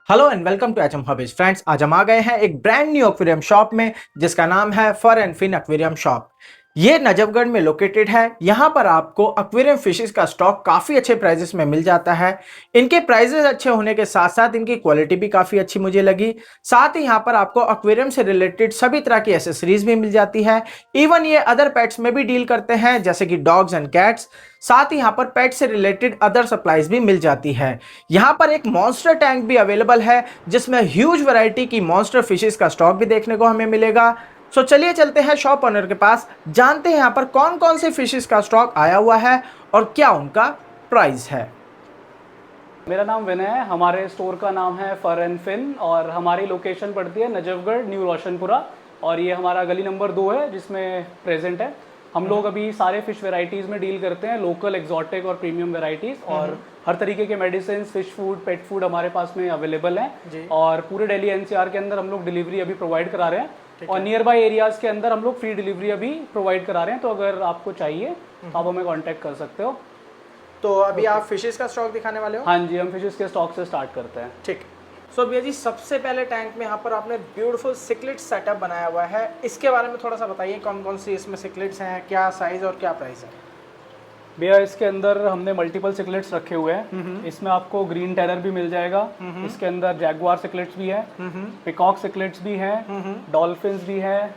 Hello and welcome to HM hobbies friends. आज हम आ गए हैं एक ब्रांड न्यू एक्वेरियम शॉप में जिसका नाम है फर एंड फिन एक्वेरियम शॉप। ये नजफगढ़ में लोकेटेड है। यहाँ पर आपको एक्वेरियम फिशेस का स्टॉक काफी अच्छे प्राइसेस में मिल जाता है। इनके प्राइसेस अच्छे होने के साथ साथ इनकी क्वालिटी भी काफी अच्छी मुझे लगी। साथ ही यहाँ पर आपको एक्वेरियम से रिलेटेड सभी तरह की एसेसरीज भी मिल जाती है। इवन ये अदर पेट्स में भी डील करते हैं जैसे कि डॉग्स एंड कैट्स। साथ ही यहाँ पर पेट से रिलेटेड अदर सप्लाईज भी मिल जाती है। यहाँ पर एक मॉन्स्टर टैंक भी अवेलेबल है जिसमें ह्यूज वैरायटी की मॉन्स्टर फिशेस का स्टॉक भी देखने को हमें मिलेगा। सो चलिए चलते हैं शॉप ओनर के पास, जानते हैं यहाँ पर कौन कौन से फिशेस का स्टॉक आया हुआ है और क्या उनका प्राइस है। मेरा नाम विनय है। हमारे स्टोर का नाम है फर एंड फिन और हमारी लोकेशन पड़ती है नजफगढ़ न्यू रोशनपुरा और ये हमारा गली नंबर 2 है जिसमें प्रेजेंट है। हम लोग अभी सारे फिश वेराइटीज़ में डील करते हैं, लोकल, एक्जॉटिक और प्रीमियम वेराइटीज़, और हर तरीके के medicine, fish food, pet food हमारे पास में अवेलेबल हैं। और पूरे दिल्ली एनसीआर के अंदर हम लोग डिलीवरी अभी प्रोवाइड करा रहे हैं और नियर बाय एरियाज़ के अंदर हम लोग फ्री डिलीवरी अभी प्रोवाइड करा रहे हैं। तो अगर आपको चाहिए तो आप हमें कॉन्टैक्ट कर सकते हो। तो अभी आप फिशेस का स्टॉक दिखाने वाले हो? हाँ जी, हम फिशेस के स्टॉक से स्टार्ट करते हैं। ठीक। सो भैया जी, सबसे पहले टैंक में यहाँ पर आपने ब्यूटीफुल सिक्लेट सेटअप बनाया हुआ है, इसके बारे में थोड़ा सा बताइए। कौन कौन सी इसमें सिक्लेट्स हैं, क्या साइज और क्या प्राइस है? भैया इसके अंदर हमने मल्टीपल सिकलेट्स रखे हुए हैं। इसमें आपको ग्रीन टेरर भी मिल जाएगा, इसके अंदर जैगुआर सिकलेट्स भी है, पिकॉक सिकलेट्स भी हैं, डॉल्फिन्स भी है,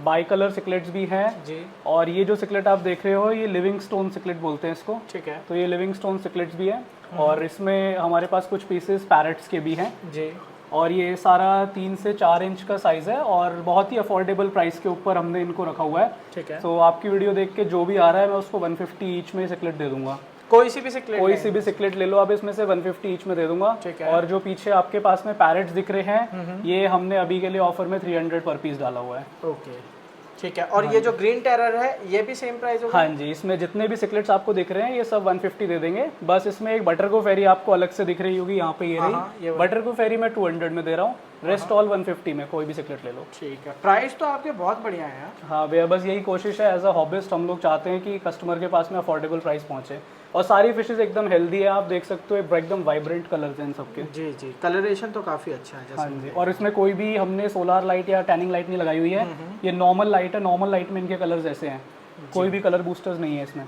बाई कलर सिकलेट्स भी हैं जी। और ये जो सिकलेट आप देख रहे हो ये लिविंग स्टोन सिकलेट बोलते हैं इसको। ठीक है, तो ये लिविंग स्टोन सिकलेट्स भी है और इसमें हमारे पास कुछ पीसेस पैरेट्स के भी हैं जी। और ये सारा 3 से 4 इंच का साइज है और बहुत ही अफोर्डेबल प्राइस के ऊपर हमने इनको रखा हुआ है। ठीक है, तो आपकी वीडियो देख के जो भी आ रहा है मैं उसको 150 ईच में सिकलेट दे दूंगा। कोई सी भी सिकलेट ले लो आप, इसमें से 150 ईच में दे दूंगा। ठीक है, और जो पीछे आपके पास में पैरेट्स दिख रहे हैं ये हमने अभी के लिए ऑफर में 300 पर पीस डाला हुआ है। ओके ठीक है। और ये जो ग्रीन टेरर है ये भी सेम प्राइस होगा? हाँ जी, इसमें जितने भी सिकलेट्स आपको दिख रहे हैं ये सब 150 दे देंगे। बस इसमें एक बटर को फेरी आपको अलग से दिख रही होगी, यहाँ पे ये रही बटर को फेरी मैं 200 में दे रहा हूँ, रेस्ट ऑल 150 में, कोई भी सिकलेट ले लो। ठीक है, प्राइस तो आपके बहुत बढ़िया है। हाँ भैया, बस यही कोशिश है, एज अ हॉबिस्ट हम लोग चाहते हैं कि कस्टमर के पास में अफोर्डेबल प्राइस पहुँचे और सारी फिशेस एकदम हेल्दी है। आप देख सकते हो एकदम वाइब्रेंट कलर्स हैं इन सबके। जी जी, कलरेशन तो काफ़ी अच्छा है। हाँ जी, और इसमें कोई भी हमने सोलर लाइट या टैनिंग लाइट नहीं लगाई हुई है, ये नॉर्मल लाइट है। नॉर्मल लाइट में इनके कलर्स ऐसे हैं, कोई भी कलर बूस्टर्स नहीं है इसमें।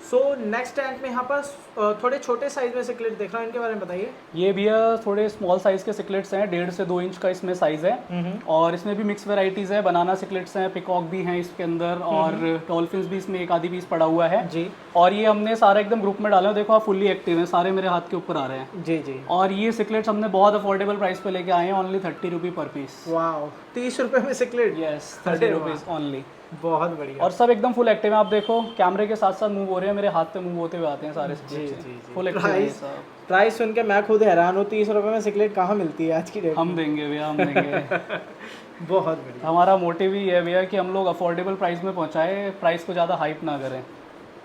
सो नेक्स्ट टैंक में यहाँ पर थोड़े छोटे साइज में सिकलेट देख रहा हूँ, इनके बारे में बताइए। ये भैया थोड़े स्मॉल साइज के सिकलेट्स हैं, 1.5 से 2 इंच का इसमें साइज है और इसमें भी मिक्स वेराइटीज़ है। बनाना सिकलेट्स हैं, पिकॉक भी हैं इसके अंदर और डॉल्फिन्स भी इसमें एक आधी पीस पड़ा हुआ है जी। और ये हमने सारा एकदम ग्रुप में डाला है, देखो आप फुल्ली एक्टिव है, सारे मेरे हाथ के ऊपर आ रहे हैं जी जी। और ये सिकलेट्स हमने बहुत अफोर्डेबल प्राइस पे लेके आए हैं, ओनली 30 रुपी पर पीस। वाह, 30 रुपये में सिकलेट? Yes, 30 rupees only. बहुत बढ़िया। और सब एकदम फुल एक्टिव है, आप देखो कैमरे के साथ साथ मूव हो रहे हैं, मेरे हाथ पे मूव होते हुए आते हैं सारे सिकलेट फुल एक्टिव। प्राइस सुन के मैं खुद हैरान हूँ, 30 रुपये में सिकलेट कहाँ मिलती है आज की डेट? हम देंगे भैया, हम देंगे। बहुत बढ़िया। हमारा मोटिव ही है भैया कि हम लोग अफोर्डेबल प्राइस में पहुँचाए, प्राइस को ज़्यादा हाइप ना करें।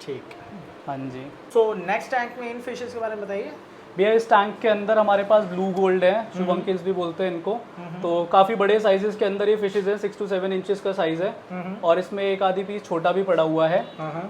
ठीक है, हाँ जी। सो नेक्स्ट टैंक में इन फिशेस के बारे में बताइए। भैया इस टैंक के अंदर हमारे पास ब्लू गोल्ड है, शुभंकिल्स भी बोलते हैं इनको। तो काफ़ी बड़े साइजेस के अंदर ये फिशेज हैं, 6 to 7 इंचेस का साइज है और इसमें एक आधी पीस छोटा भी पड़ा हुआ है।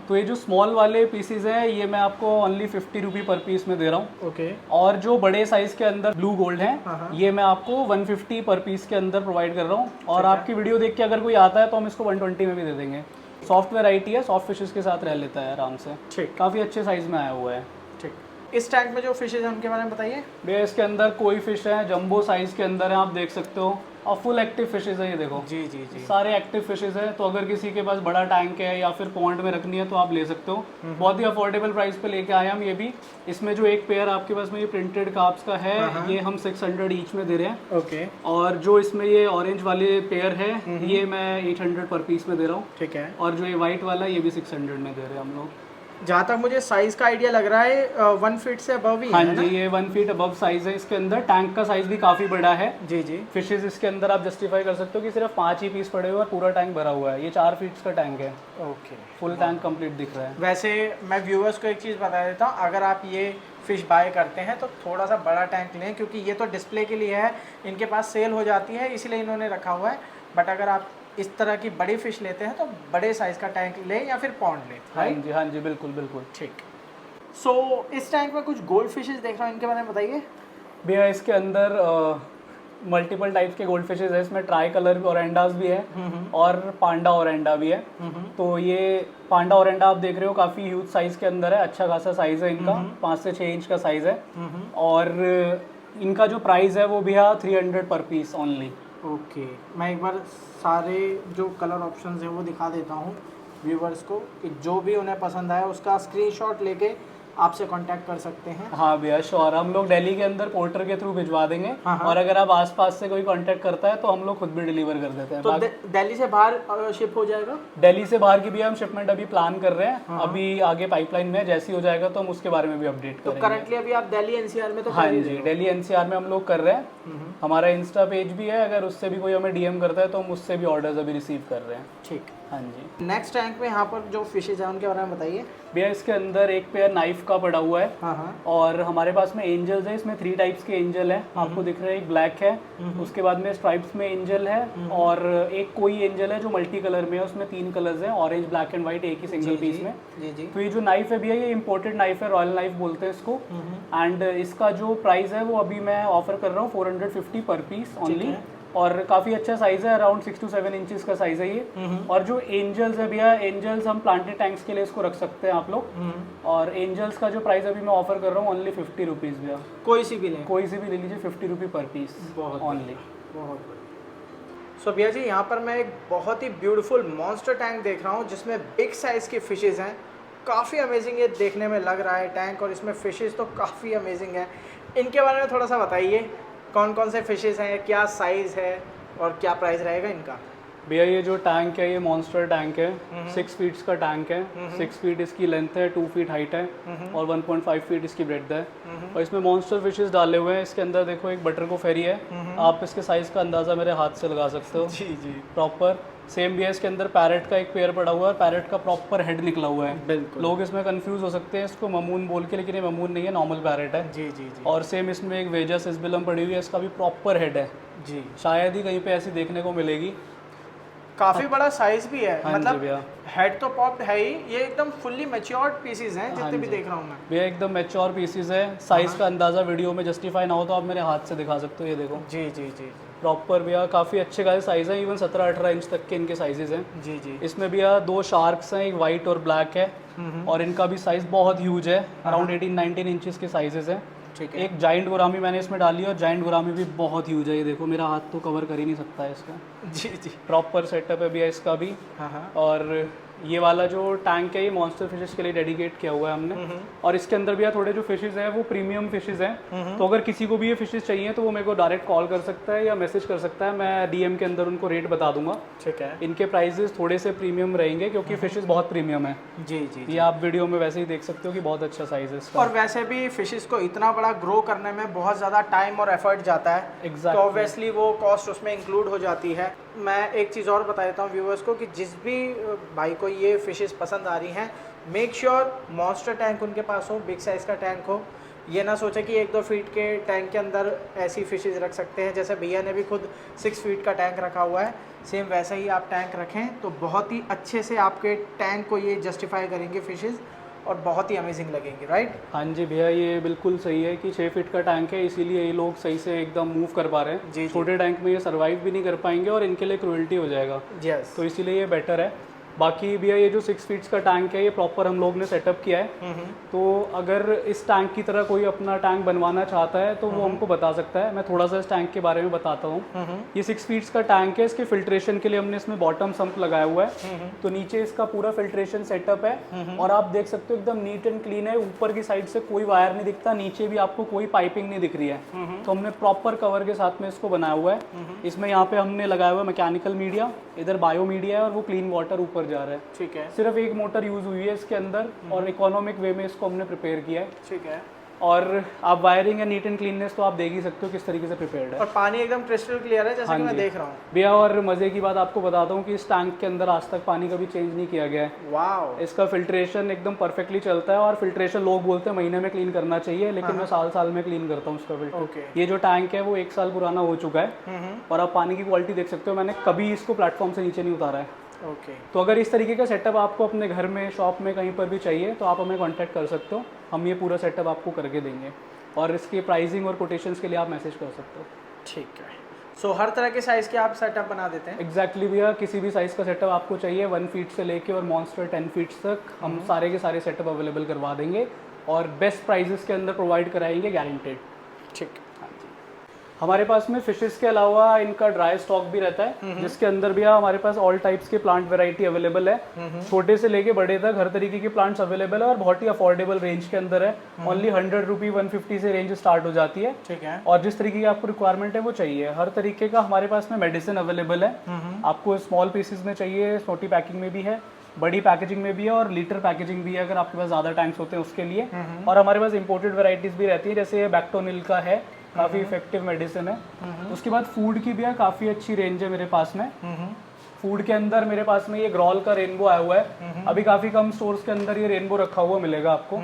तो ये जो स्मॉल वाले पीसेज हैं ये मैं आपको ओनली 50 रुपी पर पीस में दे रहा हूँ। ओके। और जो बड़े साइज के अंदर ब्लू गोल्ड हैं ये मैं आपको 150 पर पीस के अंदर प्रोवाइड कर रहा हूँ। और आपकी वीडियो देख के अगर कोई आता है तो हम इसको 120 में भी दे देंगे। सॉफ्ट वेराइटी है, सॉफ्ट फिशेज के साथ रह लेता है आराम से। ठीक, काफ़ी अच्छे साइज में आया हुआ है। ठीक, इस टैंक में जो फिशेज हैं उनके बारे में बताइए। भैया इसके अंदर कोई फिश है, जंबो साइज के अंदर है, आप देख सकते हो, और फुल एक्टिव फिशेज है। ये देखो जी जी जी, सारे एक्टिव फिशेज है। तो अगर किसी के पास बड़ा टैंक है या फिर पॉन्ड में रखनी है तो आप ले सकते हो। बहुत ही अफोर्डेबल प्राइस पे लेके आए हम ये भी। इसमें जो एक पेयर आपके पास में ये प्रिंटेड कार्प्स का है ये हम 600 ईच में दे रहे हैं। ओके। और जो इसमें ये ऑरेंज वाले पेयर है ये मैं 800 पर पीस में दे रहा हूँ। ठीक है। और जो ये व्हाइट वाला ये भी 600 में दे रहे हैं हम लोग। जहाँ तक मुझे साइज का आइडिया लग रहा है 1 फीट से अबव ही है। हाँ जी, ये 1 फीट अबव साइज है इसके अंदर। टैंक का साइज भी काफ़ी बड़ा है जी जी। फिशेज इसके अंदर आप जस्टिफाई कर सकते हो कि सिर्फ 5 ही पीस पड़े हुए और पूरा टैंक भरा हुआ है। ये 4 फीट का टैंक है। ओके, फुल टैंक कंप्लीट दिख रहा है। वैसे मैं व्यूअर्स को एक चीज़ बता देता हूँ, अगर आप ये फ़िश बाय करते हैं तो थोड़ा सा बड़ा टैंक लें, क्योंकि ये तो डिस्प्ले के लिए है, इनके पास सेल हो जाती है इसलिए इन्होंने रखा हुआ है। बट अगर आप इस तरह की बड़ी फ़िश लेते हैं तो बड़े साइज़ का टैंक लें या फिर पॉन्ड लें। हाँ जी बिल्कुल बिल्कुल। ठीक। सो इस टैंक में कुछ गोल्ड फिशेस देख रहा हूँ, इनके बारे में बताइए। भैया इसके अंदर मल्टीपल टाइप्स के गोल्ड फिशेज है, इसमें ट्राई कलर ओरेंडास भी है और पांडा ओरेंडा भी है। तो ये पांडा ओरेंडा आप देख रहे हो काफ़ी ह्यूज साइज़ के अंदर है, अच्छा खासा साइज़ है इनका, 5 से 6 इंच का साइज़ है। और इनका जो प्राइस है वो भैया 300 पर पीस ओनली। ओके, मैं एक बार सारे जो कलर ऑप्शंस हैं वो दिखा देता हूँ व्यूवर्स को, कि जो भी उन्हें पसंद आया उसका स्क्रीनशॉट लेके आपसे कांटेक्ट कर सकते हैं। हाँ भैया श्योर, हम लोग दिल्ली के अंदर पोर्टर के थ्रू भिजवा देंगे। हाँ। और अगर आप आसपास से कोई कांटेक्ट करता है तो हम लोग खुद भी डिलीवर कर देते हैं। तो दिल्ली से बाहर शिप हो जाएगा? दिल्ली से बाहर की भी हम शिपमेंट अभी प्लान कर रहे हैं, अभी आगे पाइपलाइन में जैसी हो जाएगा तो हम उसके बारे में भी अपडेट करेंगे। तो करंटली अभी आप दिल्ली एनसीआर में तो हाँ जी, दिल्ली एनसीआर में हम लोग कर रहे हैं। हमारा इंस्टा पेज भी है, अगर उससे भी कोई हमें डीएम करता है तो हम उससे भी ऑर्डर्स अभी रिसीव कर रहे हैं। ठीक। हाँ जी। नेक्स्ट टैंक में यहाँ पर जो फिशेज हैं उनके बारे में बताइए। भैया इसके अंदर एक पेयर नाइफ का पड़ा हुआ है। हाँ। और हमारे पास में एंजल्स है, इसमें 3 टाइप्स के एंजल हैं, आपको दिख रहा है। एक ब्लैक है, उसके बाद में स्ट्राइप्स में एंजल है, और एक कोई एंजल है जो मल्टी कलर में है, उसमें 3 कलर्स हैं, ऑरेंज, ब्लैक एंड व्हाइट, एक ही सिंगल पीस में। जी। तो ये जो नाइफ है भैया ये इम्पोर्टेड नाइफ है, रॉयल नाइफ बोलते हैं इसको। एंड इसका जो प्राइस है वो अभी मैं ऑफर कर रहा हूँ 450 पर पीस ओनली। और काफ़ी अच्छा साइज़ है, अराउंड 6 to 7 इंचेस का साइज़ है ये। और जो एंजल्स है भैया, एंजल्स हम प्लांटेड टैंक्स के लिए इसको रख सकते हैं आप लोग। और एंजल्स का जो प्राइस अभी मैं ऑफर कर रहा हूँ ओनली 50 रुपीज़ भैया। कोई सी भी लें? कोई सी भी ले लीजिए, 50 रुपी पर पीस ओनली। बहुत बढ़िया। सो भैया जी यहाँ पर मैं एक बहुत ही ब्यूटीफुल मॉन्स्टर टैंक देख रहा हूँ जिसमें बिग साइज़ की फिशेज़ हैं, काफ़ी अमेजिंग ये देखने में लग रहा है टैंक, और इसमें फिशेज़ तो काफ़ी अमेजिंग है। इनके बारे में थोड़ा सा बताइए, कौन कौन से फिशेज़ हैं, क्या साइज़ है और क्या प्राइस रहेगा इनका? भैया ये जो टैंक है ये मॉन्स्टर टैंक है, 6 फीट्स का टैंक है। 6 फीट इसकी लेंथ है, 2 फीट हाइट है, और 1.5 फीट इसकी ब्रेड्थ है। और इसमें मॉन्स्टर फिशेस डाले हुए हैं। इसके अंदर देखो एक बटर को फेरी है, आप इसके साइज़ का अंदाज़ा मेरे हाथ से लगा सकते हो। जी। प्रॉपर सेम भी है। इसके अंदर पैरेट का एक पेयर पड़ा हुआ है, पैरेट का प्रॉपर हेड निकला हुआ है। बिल्कुल। लोग इसमें कंफ्यूज हो सकते हैं इसको ममून बोल के, लेकिन ये ममून नहीं है, नॉर्मल पैरेट है। जी। और सेम इसमें एक वेजस इस्बिलम पड़ी हुई है, इसका भी प्रॉपर हेड है। जी। शायद ही कहीं पे ऐसी देखने को मिलेगी। काफ़ी बड़ा साइज भी है, हाँ जी मतलब भैया। हेड तो पॉप्ड है ही, ये एकदम फुल्ली मैच्योर्ड पीसीज हैं जितने भी देख रहा हूँ मैं। भैया एकदम मैच्योर पीसीज है। साइज़ का अंदाज़ा वीडियो में जस्टिफाई ना हो तो आप मेरे हाथ से दिखा सकते हो, ये देखो। जी। प्रॉपर भैया काफ़ी अच्छे खासे साइज़ है, इवन 17-18 इंच तक के इनके साइजेस हैं। जी। इसमें भैया 2 शार्क्स हैं, एक वाइट और ब्लैक है, और इनका भी साइज़ बहुत ह्यूज है, अराउंड 18-19 इंचेस के साइजेस हैं। ठीक है। एक जाइंट गुरामी मैंने इसमें डाली है, और जाइंट गुरामी भी बहुत ह्यूज है, ये देखो मेरा हाथ तो कवर कर ही नहीं सकता है इसका। जी। प्रॉपर सेटअप है भैया इसका भी। हाँ। और ये वाला जो टैंक है ये मॉन्स्टर फिशेस के लिए डेडिकेट किया हुआ है हमने। और इसके अंदर भी थोड़े जो फिशेस हैं वो प्रीमियम फिशेस हैं, तो अगर किसी को भी ये फिशेस चाहिए तो वो मेरे को डायरेक्ट कॉल कर सकता है या मैसेज कर सकता है, मैं डीएम के अंदर उनको रेट बता दूंगा। ठीक है। इनके प्राइसेस थोड़े से प्रीमियम रहेंगे क्योंकि फिशेस बहुत प्रीमियम है। जी। ये आप वीडियो में वैसे ही देख सकते हो कि बहुत अच्छा साइज है इसका। और वैसे भी फिशेस को इतना बड़ा ग्रो करने में बहुत ज़्यादा टाइम और एफर्ट जाता है, Exactly. तो ऑब्वियसली वो कॉस्ट उसमें इंक्लूड हो जाती है। मैं एक चीज़ और बता देता हूँ व्यूवर्स को कि जिस भी भाई को ये फिशेस पसंद आ रही हैं, मेक श्योर मॉन्स्टर टैंक उनके पास हो, बिग साइज़ का टैंक हो। ये ना सोचे कि 1-2 फीट के टैंक के अंदर ऐसी फिशेस रख सकते हैं, जैसे भैया ने भी खुद 6 फीट का टैंक रखा हुआ है, सेम वैसा ही आप टैंक रखें तो बहुत ही अच्छे से आपके टैंक को ये जस्टिफाई करेंगे फिशेस, और बहुत ही अमेजिंग लगेंगी, राइट? हाँ जी भैया, ये बिल्कुल सही है कि 6 फीट का टैंक है, इसीलिए ये लोग सही से एकदम मूव कर पा रहे हैं। जी। छोटे टैंक में ये सर्वाइव भी नहीं कर पाएंगे और इनके लिए क्रुएल्टी हो जाएगा, यस। तो इसीलिए ये बेटर है। बाकी भैया ये जो 6 फीट्स का टैंक है ये प्रॉपर हम लोग ने सेटअप किया है, तो अगर इस टैंक की तरह कोई अपना टैंक बनवाना चाहता है तो वो हमको बता सकता है। मैं थोड़ा सा इस टैंक के बारे में बताता हूँ। ये 6 फीट्स का टैंक है, इसके फिल्ट्रेशन के लिए हमने इसमें बॉटम सम्प लगाया हुआ है, तो नीचे इसका पूरा फिल्ट्रेशन सेटअप है, और आप देख सकते हो एकदम नीट एंड क्लीन है। ऊपर की साइड से कोई वायर नहीं दिखता, नीचे भी आपको कोई पाइपिंग नहीं दिख रही है, तो हमने प्रॉपर कवर के साथ में इसको बनाया हुआ है। इसमें यहाँ पे हमने लगाया हुआ है मैकेनिकल मीडिया, इधर बायो मीडिया है, और वो क्लीन वाटर ऊपर जा रहा है। ठीक है। सिर्फ एक मोटर यूज हुई है इसके अंदर, और इकोनॉमिक वे में इसको हमने प्रिपेयर किया है। ठीक है। और आप वायरिंग या नीट एंड क्लीननेस तो आप देख ही सकते हो किस तरीके से प्रिपेयर्ड है। और पानी एकदम क्रिस्टल क्लियर है, जैसे कि मैं देख रहा हूँ भैया। और मजे की बात आपको बताता हूँ कि इस टैंक के अंदर आज तक पानी कभी चेंज नहीं किया गया है। वाओ। इसका फिल्ट्रेशन एकदम परफेक्टली चलता है, और फिल्ट्रेशन लोग बोलते हैं महीने में क्लीन करना चाहिए, लेकिन मैं साल में क्लीन करता हूँ उसका फिल्टर। ये जो टैंक है वो 1 साल पुराना हो चुका है, और आप पानी की क्वालिटी देख सकते हो, मैंने कभी इसको प्लेटफॉर्म से नीचे नहीं उतारा है। ओके। तो अगर इस तरीके का सेटअप आपको अपने घर में, शॉप में, कहीं पर भी चाहिए तो आप हमें कांटेक्ट कर सकते हो, हम ये पूरा सेटअप आपको करके देंगे। और इसके प्राइसिंग और कोटेशंस के लिए आप मैसेज कर सकते हो। ठीक है। सो हर तरह के साइज़ के आप सेटअप बना देते हैं? एग्जैक्टली भैया, किसी भी साइज़ का सेटअप आपको चाहिए 1 फीट से लेके और मॉन्स्टर 10 फीट तक हम सारे के सारे सेटअप अवेलेबल करवा देंगे और बेस्ट प्राइजेस के अंदर प्रोवाइड कराएंगे, गारंटेड। ठीक। हाँ जी। हमारे पास में फिशेस के अलावा इनका ड्राई स्टॉक भी रहता है, जिसके अंदर भी हमारे पास ऑल टाइप्स के प्लांट वैरायटी अवेलेबल है। छोटे से लेके बड़े तक हर तरीके के प्लांट्स अवेलेबल है और बहुत ही अफोर्डेबल रेंज के अंदर है। ओनली 100 रुपी 150 से रेंज स्टार्ट हो जाती है। ठीक है। और जिस तरीके की आपको रिक्वायरमेंट है वो चाहिए, हर तरीके का हमारे पास में मेडिसिन अवेलेबल है। आपको स्मॉल पीसेस में चाहिए, छोटी पैकिंग में भी है, बड़ी पैकेजिंग में भी है और लीटर पैकेजिंग भी है अगर आपके पास ज़्यादा टैंक्स होते हैं उसके लिए। और हमारे पास इंपोर्टेड वैरायटीज़ भी रहती है, जैसे बैक्टोनिल का है, काफ़ी इफेक्टिव मेडिसिन है। उसके बाद फूड की भी है, काफ़ी अच्छी रेंज है मेरे पास में। फूड के अंदर मेरे पास में ये ग्रॉल का रेनबो आया हुआ है। अभी काफ़ी कम स्टोर्स के अंदर ये रेनबो रखा हुआ मिलेगा आपको।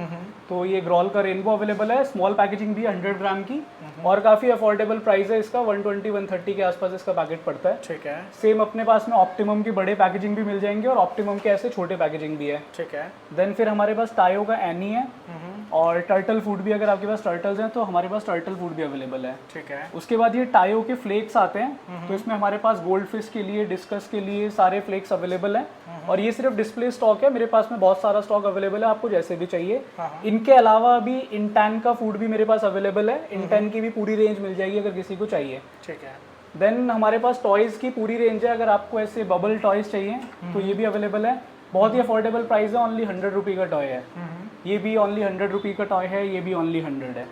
तो ये ग्रॉल का रेनबो अवेलेबल है, स्मॉल पैकेजिंग भी है 100 ग्राम की और काफ़ी अफोर्डेबल प्राइस है इसका, 120-130 के आसपास इसका पैकेट पड़ता है। ठीक है। सेम अपने पास में ऑप्टिमम की बड़े पैकेजिंग भी मिल जाएंगे और ऑप्टिमम के ऐसे छोटे पैकेजिंग भी है। ठीक है। देन फिर हमारे पास टायो का एनी है और टर्टल फूड भी, अगर आपके पास टर्टल्स हैं तो हमारे पास टर्टल फूड भी अवेलेबल है। ठीक है। उसके बाद ये टायो के फ्लेक्स आते हैं, तो इसमें हमारे पास गोल्ड फिश के लिए, डिस्कस के लिए सारे फ्लेक्स अवेलेबल है। और ये सिर्फ डिस्प्ले स्टॉक है, मेरे पास में बहुत सारा स्टॉक अवेलेबल है, आपको जैसे भी चाहिए। इनके अलावा भी इंटैन का फूड भी मेरे पास अवेलेबल है, इंटैन की भी पूरी रेंज मिल जाएगी अगर किसी को चाहिए। ठीक है। देन हमारे पास टॉयज की पूरी रेंज है, अगर आपको ऐसे बबल टॉयज चाहिए तो ये भी अवेलेबल है। बहुत ही अफोर्डेबल प्राइस है, ओनली 100 रुपी का टॉय है। ये भी ओनली 100 रुपी का टॉय है, ये भी ओनली 100 है।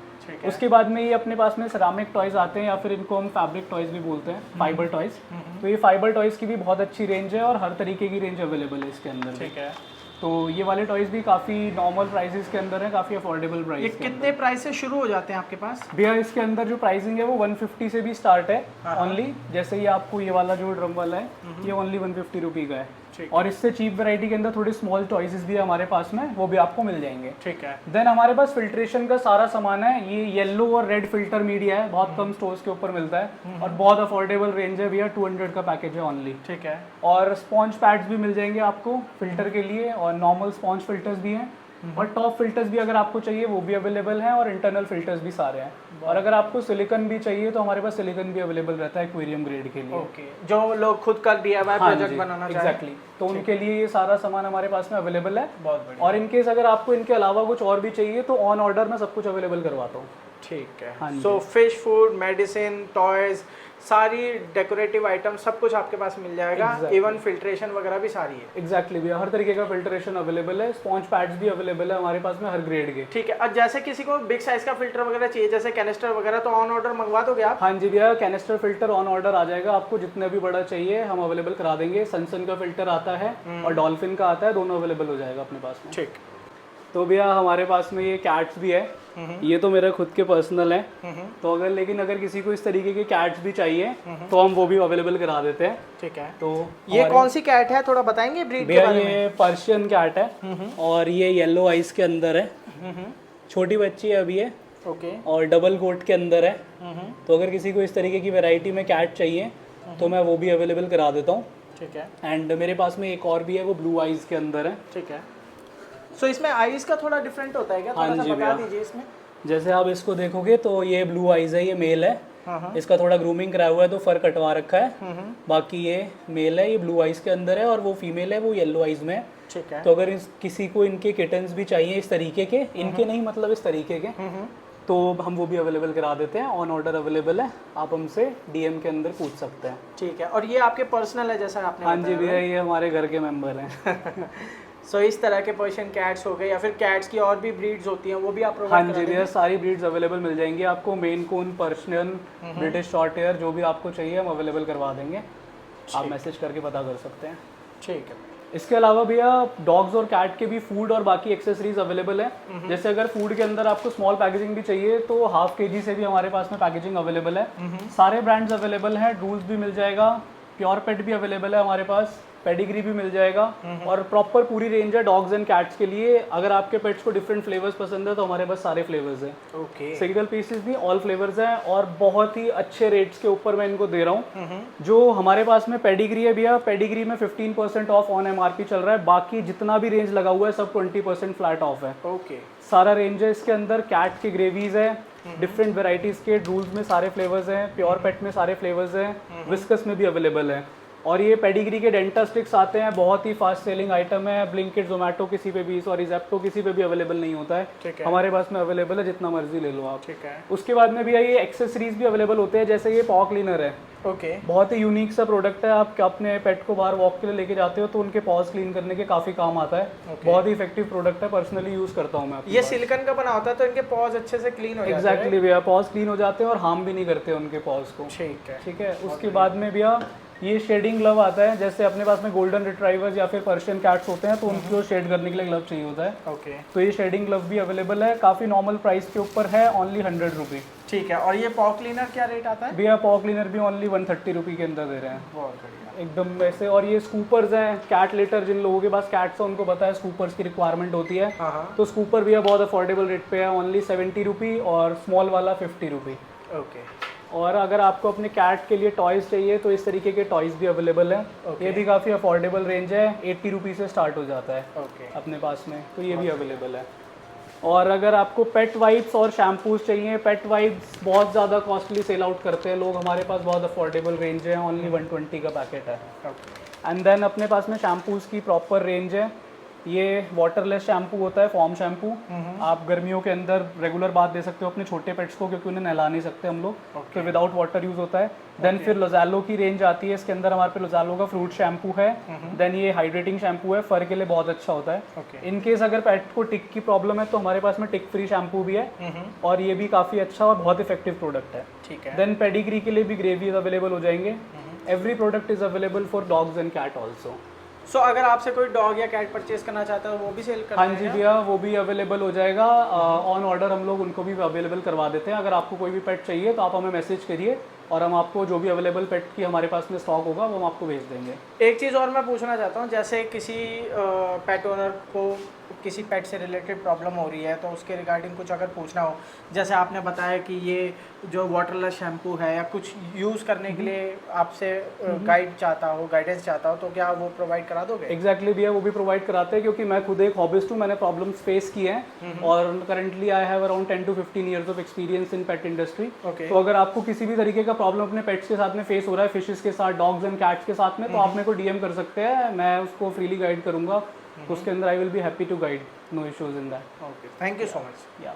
उसके बाद में ये अपने पास में सेरामिक टॉयज आते हैं या फिर इनको हम फैब्रिक टॉयज भी बोलते हैं, फाइबर टॉयज। तो ये फाइबर टॉयज की भी बहुत अच्छी रेंज है और हर तरीके की रेंज अवेलेबल है इसके अंदर। ठीक है। तो ये वाले टॉयज भी काफ़ी नॉर्मल प्राइसेस के अंदर है, काफ़ी अफोर्डेबल प्राइस। ये कितने प्राइस से शुरू हो जाते हैं आपके पास? भैया इसके अंदर जो प्राइसिंग है वो 150 से भी स्टार्ट है ओनली। जैसे ये आपको ये वाला जो ड्रम वाला है ये ओनली 150 रुपी का है। और इससे चीप वैरायटी के अंदर थोड़ी स्मॉल चॉइसेस भी है हमारे पास में, वो भी आपको मिल जाएंगे। ठीक है। देन हमारे पास फिल्ट्रेशन का सारा सामान है, ये येलो और रेड फिल्टर मीडिया है, बहुत कम स्टोर्स के ऊपर मिलता है और बहुत अफोर्डेबल रेंज है भैया, 200 का पैकेज है ओनली। ठीक है। और स्पॉन्ज पैड्स भी मिल जाएंगे आपको फिल्टर के लिए और नॉर्मल स्पॉन्ज फिल्टर्स भी हैं और टॉप फिल्टर्स भी अगर आपको चाहिए वो भी अवेलेबल हैं और इंटरनल फिल्टर्स भी सारे हैं। और अगर आपको सिलिकॉन भी चाहिए तो हमारे पास सिलिकॉन भी अवेलेबल रहता है एक्वेरियम ग्रेड के लिए। ओके। जो लोग खुद का DIY प्रोजेक्ट बनाना चाहें। एग्जैक्टली, तो उनके लिए ये सारा सामान हमारे पास में अवेलेबल है। बहुत बढ़िया। और इनकेस अगर आपको इनके अलावा कुछ और भी चाहिए तो ऑन ऑर्डर में सब कुछ अवेलेबल करवाता हूँ। ठीक है। हाँ जी। So fish food, medicine, toys, सारी डेकोरेटिव आइटम सब कुछ आपके पास मिल जाएगा। इवन फिल्ट्रेशन वगैरह भी सारी है। एग्जैक्टली भैया, हर तरीके का फिल्ट्रेशन अवेलेबल है, स्पॉन्ज पैड्स भी अवेलेबल है हमारे पास में हर ग्रेड के। ठीक है। और जैसे किसी को बिग साइज का फिल्टर वगैरह चाहिए, जैसे कैनिस्टर वगैरह, तो ऑन ऑर्डर मंगवा दोगे आप? हाँ जी भैया, कैनिस्टर फिल्टर ऑन ऑर्डर आ जाएगा, आपको जितना भी बड़ा चाहिए हम अवेलेबल करा देंगे। सनसन का फिल्टर आता है और डॉल्फिन का आता है, दोनों अवेलेबल हो जाएगा अपने पास में। ठीक। तो भैया हमारे पास में ये कैट्स भी है, ये तो मेरा खुद के पर्सनल है। तो अगर किसी को इस तरीके के कैट्स भी चाहिए तो हम वो भी अवेलेबल करा देते हैं। ठीक है। तो ये कौन सी कैट है, थोड़ा बताएंगे ब्रीड के बारे में? ये पर्शियन कैट है और ये येलो आइस के अंदर है, छोटी बच्ची है अभी है। ओके। और डबल कोट के अंदर है। तो अगर किसी को इस तरीके की वैरायटी में कैट चाहिए तो मैं वो भी अवेलेबल करा देता हूँ। ठीक है। एंड मेरे पास में एक और भी है, वो ब्लू आइज के अंदर है। ठीक है। सो इसमें आइज का थोड़ा डिफरेंट होता है क्या? थोड़ा सा बता दीजिए इसमें। जैसे आप इसको देखोगे तो ये ब्लू आइज है, ये मेल है। इसका थोड़ा ग्रूमिंग कराया हुआ है तो फर कटवा रखा है। बाकी ये मेल है, ये ब्लू आइज के अंदर है और वो फीमेल है, वो येलो आइज में है। ठीक है। तो अगर किसी को इनके किटन्स भी चाहिए इस तरीके के, इनके नहीं मतलब इस तरीके के, तो हम वो भी अवेलेबल करा देते हैं, ऑन ऑर्डर अवेलेबल है, आप हमसे DM के अंदर पूछ सकते हैं। ठीक है। और ये आपके पर्सनल है जैसा आपने? हाँ जी भैया, ये हमारे घर के मेंबर हैं। सो इस तरह के पर्शियन कैट्स हो गए या फिर कैट्स की और भी ब्रीड्स होती हैं, वो भी आप प्रोवाइड हाँ जी भैया, सारी ब्रीड्स अवेलेबल मिल जाएंगी आपको, मेन कोन, पर्शियन, ब्रिटिश शॉर्ट हेयर, जो भी आपको चाहिए हम अवेलेबल करवा देंगे। आप मैसेज करके पता कर सकते हैं। ठीक है। इसके अलावा भैया डॉग्स और कैट के भी फूड और बाकी एक्सेसरीज अवेलेबल है। जैसे अगर फूड के अंदर आपको स्मॉल पैकेजिंग भी चाहिए तो 1/2 kg से भी हमारे पास में पैकेजिंग अवेलेबल है। सारे ब्रांड्स अवेलेबल हैं, रूल्स भी मिल जाएगा, प्योर पेट भी अवेलेबल है हमारे पास, पेडिग्री भी मिल जाएगा और प्रॉपर पूरी रेंज है डॉग्स एंड कैट्स के लिए। अगर आपके पेट्स को डिफरेंट फ्लेवर्स पसंद है तो हमारे पास सारे फ्लेवर्स हैं। ओके। सिंगल पीसेस भी ऑल फ्लेवर्स हैं और बहुत ही अच्छे रेट्स के ऊपर मैं इनको दे रहा हूँ। जो हमारे पास में पेडिग्री है भैया, पेडिग्री में 15% ऑफ ऑन MRP चल रहा है। बाकी जितना भी रेंज लगा हुआ है सब 20% फ्लैट ऑफ है। ओके। सारा रेंज है इसके अंदर। कैट की ग्रेवीज है, डिफरेंट वेराइटीज के रूल्स में सारे फ्लेवर्स हैं, प्योर पेट में सारे फ्लेवर्स हैं, विस्कस में भी अवेलेबल है। और ये पेडिग्री के डेंटा स्टिक्स आते हैं, बहुत ही फास्ट सेलिंग आइटम है। ब्लिंकिट, जोमेटो किसी पे भी, सॉरी ज़ेप्टो किसी पे भी अवेलेबल नहीं होता है, हमारे पास में अवेलेबल है, जितना मर्जी ले लो आप। ठीक है। उसके बाद में भी ये एक्सेसरीज भी अवेलेबल होते हैं, जैसे ये पॉ क्लीनर है। ओके। बहुत ही यूनिक सा प्रोडक्ट है। आप अपने पेट को बाहर वॉक के लिए लेके जाते हो तो उनके पॉज क्लीन करने के काफी काम आता है। बहुत ही इफेक्टिव प्रोडक्ट है, पर्सनली यूज करता हूँ मैं। ये सिलिकॉन का बना होता है तो इनके पॉज अच्छे से क्लीन हो जाते हैं। एग्जैक्टली भैया, पॉज क्लीन हो जाते हैं और हार्म भी नहीं करते उनके पॉज को। ठीक है। ठीक है। उसके बाद में भैया ये शेडिंग ग्लव आता है। जैसे अपने पास में गोल्डन रिट्राइवर्स या फिर पर्शियन कैट्स होते हैं तो उनको शेड करने के लिए ग्लव चाहिए होता है। ओके। तो ये शेडिंग ग्लव भी अवेलेबल है, काफी नॉर्मल प्राइस के ऊपर है, ओनली 100 रुपी। ठीक है। और ये पॉ क्लीनर क्या रेट आता है? भैया पॉ क्लीनर भी ओनली 130 रुपी के अंदर दे रहे हैं। बहुत बढ़िया। एकदम वैसे। और ये स्कूपर्स हैं, कैट लिटर, जिन लोगों के पास कैट्स है उनको पता है स्कूपर्स की रिक्वायरमेंट होती है। तो स्कूपर भी है बहुत अफोर्डेबल रेट पे है, ओनली 70 रुपी और स्मॉल वाला 50 रुपी। ओके। और अगर आपको अपने कैट के लिए टॉयज़ चाहिए तो इस तरीके के टॉयज़ भी अवेलेबल है। ये भी काफ़ी अफोर्डेबल रेंज है, 80 रुपी से स्टार्ट हो जाता है अपने पास में, तो ये भी अवेलेबल है। और अगर आपको पेट वाइप्स और शैम्पूज चाहिए, पेट वाइप्स बहुत ज़्यादा कॉस्टली सेल आउट करते हैं लोग, हमारे पास बहुत अफोर्डेबल रेंज है, ओनली 120 का पैकेट है। एंड देन अपने पास में शैम्पूज़ की प्रॉपर रेंज है। ये वाटरलेस शैम्पू होता है, फॉर्म शैम्पू। आप गर्मियों के अंदर रेगुलर बात दे सकते हो अपने छोटे पेट्स को, क्योंकि उन्हें नहला नहीं सकते हम लोग, तो विदाउट वाटर यूज़ होता है। देन फिर लोज़ालो की रेंज आती है, इसके अंदर हमारे पे लोज़ालो का फ्रूट शैम्पू है। देन ये हाइड्रेटिंग शैम्पू है, फर के लिए बहुत अच्छा होता है। इन केस अगर पेट को टिक की प्रॉब्लम है तो हमारे पास में टिक फ्री शैम्पू भी है और ये भी काफ़ी अच्छा और बहुत इफेक्टिव प्रोडक्ट है। ठीक है। देन पेडिग्री के लिए भी ग्रेवीज अवेलेबल हो जाएंगे। Every product is available for dogs and cat also. So अगर आपसे कोई डॉग या कैट परचेज करना चाहता है वो भी सेल करते हैं? हाँ जी भैया, वो भी अवेलेबल हो जाएगा। ऑन ऑर्डर हम लोग उनको भी अवेलेबल करवा देते हैं। अगर आपको कोई भी पेट चाहिए तो आप हमें मैसेज करिए और हम आपको जो भी अवेलेबल पेट की हमारे पास में स्टॉक होगा वो हम आपको भेज देंगे। एक चीज़ और मैं पूछना चाहता हूँ, जैसे किसी पेट ओनर को किसी पेट से रिलेटेड प्रॉब्लम हो रही है तो उसके रिगार्डिंग कुछ अगर पूछना हो, जैसे आपने बताया कि ये जो वाटरलेस शैम्पू है या कुछ यूज़ करने के लिए आपसे गाइडेंस चाहता हो तो क्या वो प्रोवाइड करा दोगे? एग्जैक्टली भैया, वो भी प्रोवाइड कराते हैं, क्योंकि मैं खुद एक हॉबिस्ट हूँ, मैंने प्रॉब्लम्स फेस किए हैं और currently I have around 10 to 15 years of experience in pet industry. तो अगर आपको किसी भी तरीके का प्रॉब्लम अपने पेट्स के साथ में फेस हो रहा है, फिशेस के साथ, डॉग्स एंड कैट्स के साथ में, तो आप मेरे को DM कर सकते हैं, मैं उसको फ्रीली गाइड करूंगा। तो उसके अंदर I will be happy to guide, no issues in that. Okay, thank you so much. या